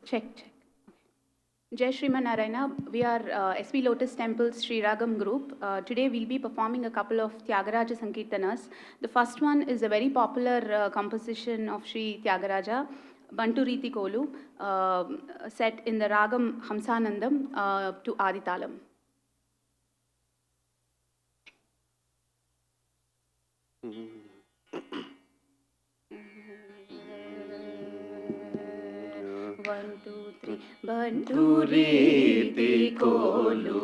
Check, check. Jai Shriman Narayana, we are SP Lotus Temple's Sri Ragam group. Today we'll be performing a couple of Tyagaraja Sankirtanas. The first one is a very popular composition of Sri Tyagaraja, Bantu Riti Kolu, set in the Ragam Hamsanandam to Aditalam. One, two, three. Bantu Riti Kolu,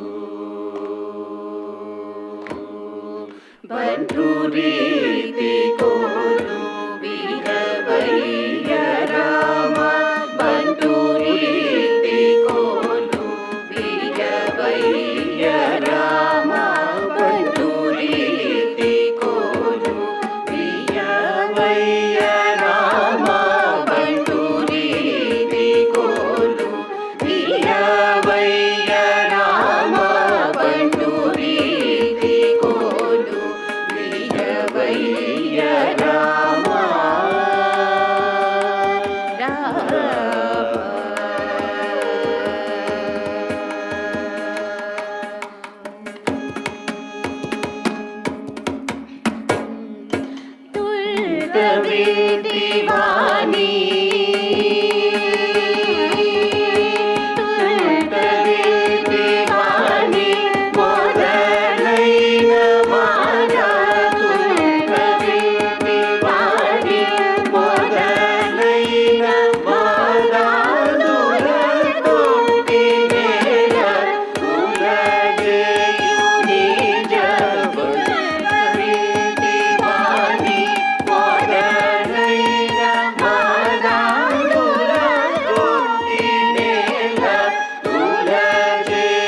Bantu Riti Kolu, Viravaiya Rama. Bantu Riti Kolu, Viravaiya Rama. Bantu Riti Kolu, Viravaiya Rama. Bantu Riti Kolu, Viravaiya Rama. Bantu Riti Kolu, Viravaiya Rama. तुलतवे दीवानी, तुलतवे दीवानी, मोदलैन मारा. तुलतवे दीवानी, मोदलैन मारा. दुलकोटि nail तुलजेयुनि जब. तुलतवे दीवानी, मोदलैन मारा. दुलकोटि nail तुलजेयुनि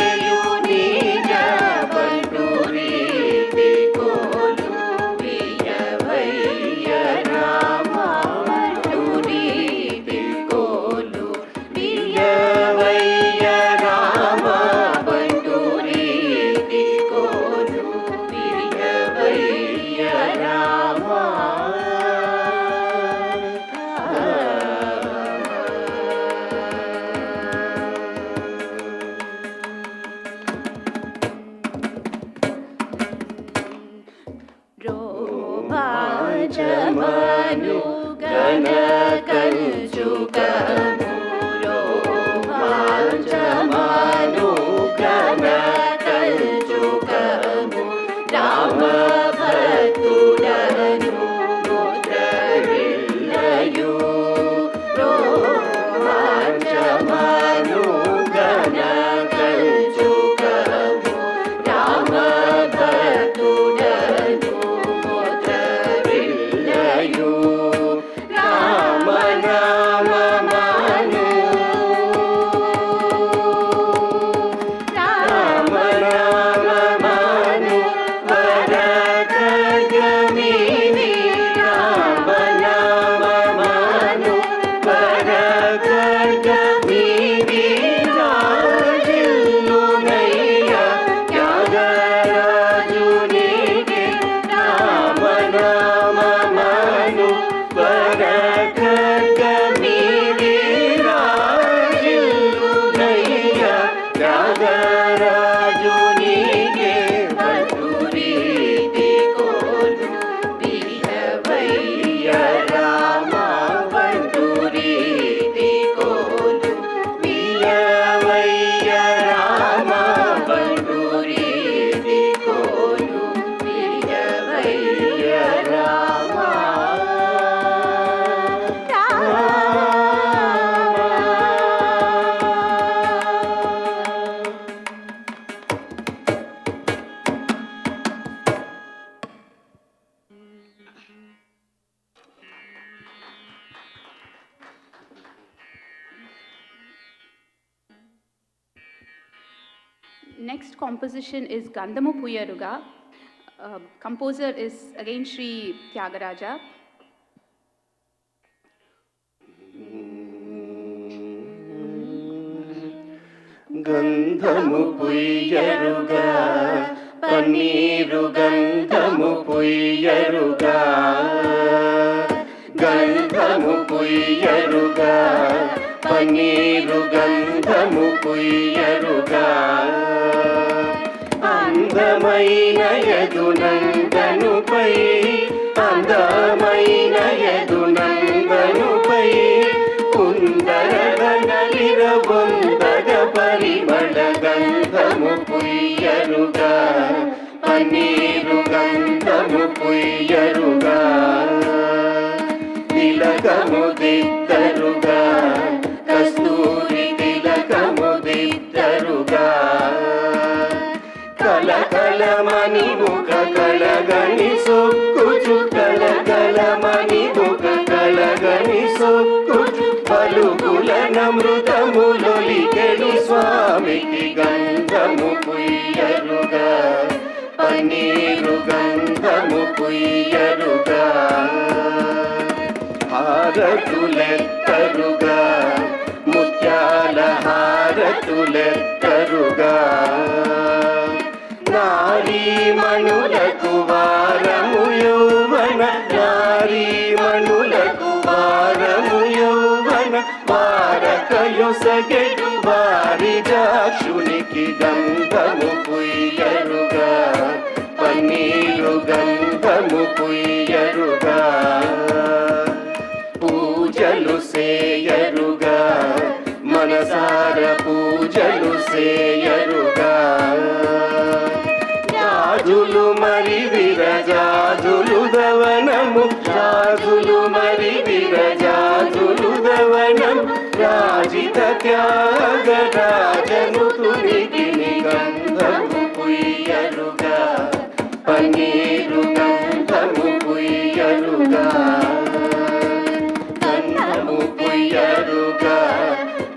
जब. bantu riti kolu, Viravaiya Rama. Bantu riti kolu, Viravaiya Rama. Bantu riti kolu, Viravaiya Rama. రోమాంచమను గణకంచుకము, రోమాంచమను గణకంచుకము. రామభక్తుడను ముద్రవిల్లయు, రోమాంచమను గణకంచుకము. రామభక్తుడను ముద్రవిల్లయు. రామనామమను, రామనామమను వరఖడ్గమిని. రామనామమను వరఖడ్గమిని. రాజిల్లునయ్య త్యాగరాజునికి. రామనామమను వరఖడ్గమిని. రాజిల్లునయ్య త్యాగరాజునికి. bantu riti kolu, Viravaiya Rama. Bantu riti kolu, Viravaiya Rama. Bantu riti kolu, Viravaiya Rama. Next composition is Gandamu Puyaruga. Composer is again Sri Tyagaraja. గంధము పుయ్యరుగా, పన్నీరు గంధము పుయ్యరుగా. గంధము పుయ్యరుగా, పన్నీరు గంధము పుయ్యరుగా అందమైన యదునందనుపై అందమైన యదునందనుపై కుందరదన విరబొందగ పరిమళ గంధము పుయ్యరుగా పన్నీరు గంధము పుయ్యరుగా తిలకము దిద్దరుగా కస్తూరి తిలకము దిద్దరుగా కలకలమని ముఖ కళగని సొక్కుచు కలకలమని ముఖ కళగని సొక్కుచు పలుకుల నమృతములొలికెడు స్వామికి గంధము పుయ్యరుగా పన్నీరు గంధము పుయ్యరుగా హారతులెత్తరుగా ముత్యాల హారతులెత్తరుగా నారీమణులకు వారము యౌవన నారీమణులకు వారము యౌవన వారకయొసగెడు వారి జాక్షునికి గంధము పుయ్యరుగా పన్నీరు గంధము పుయ్యరుగా పూజలు సేయరుగా మనసార పూజలు సేయరుగా జాజులు మరి విరజాజులు దవనము జాజులు మరి విరజాజులు దవనం రాజిత త్యాగరాజను తునికి గంధము పుయ్యరుగా పన్నీరు గంధము పుయ్యరుగా గంధము పుయ్యరుగా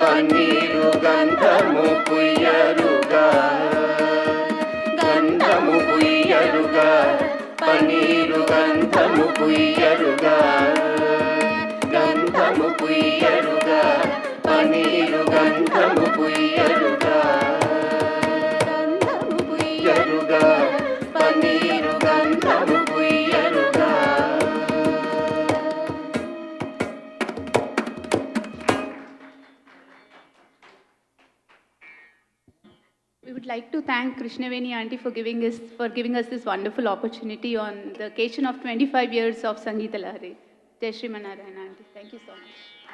పన్నీరు గంధము పుయ్యరుగా గంధము పుయ్యరుగా పన్నీరు గంధము పుయ్యరుగా గంధము పుయ్యరుగా పన్నీరు గంధము పుయ్యరుగా గంధము పుయ్యరుగా పన్నీరు గంధము పుయ్యరుగా. We would like to thank Krishnaveni Aunty for giving us this wonderful opportunity on the occasion of 25 years of Sangeeta Lahari. Jai Shri Manarayana Aunty. Thank you so much.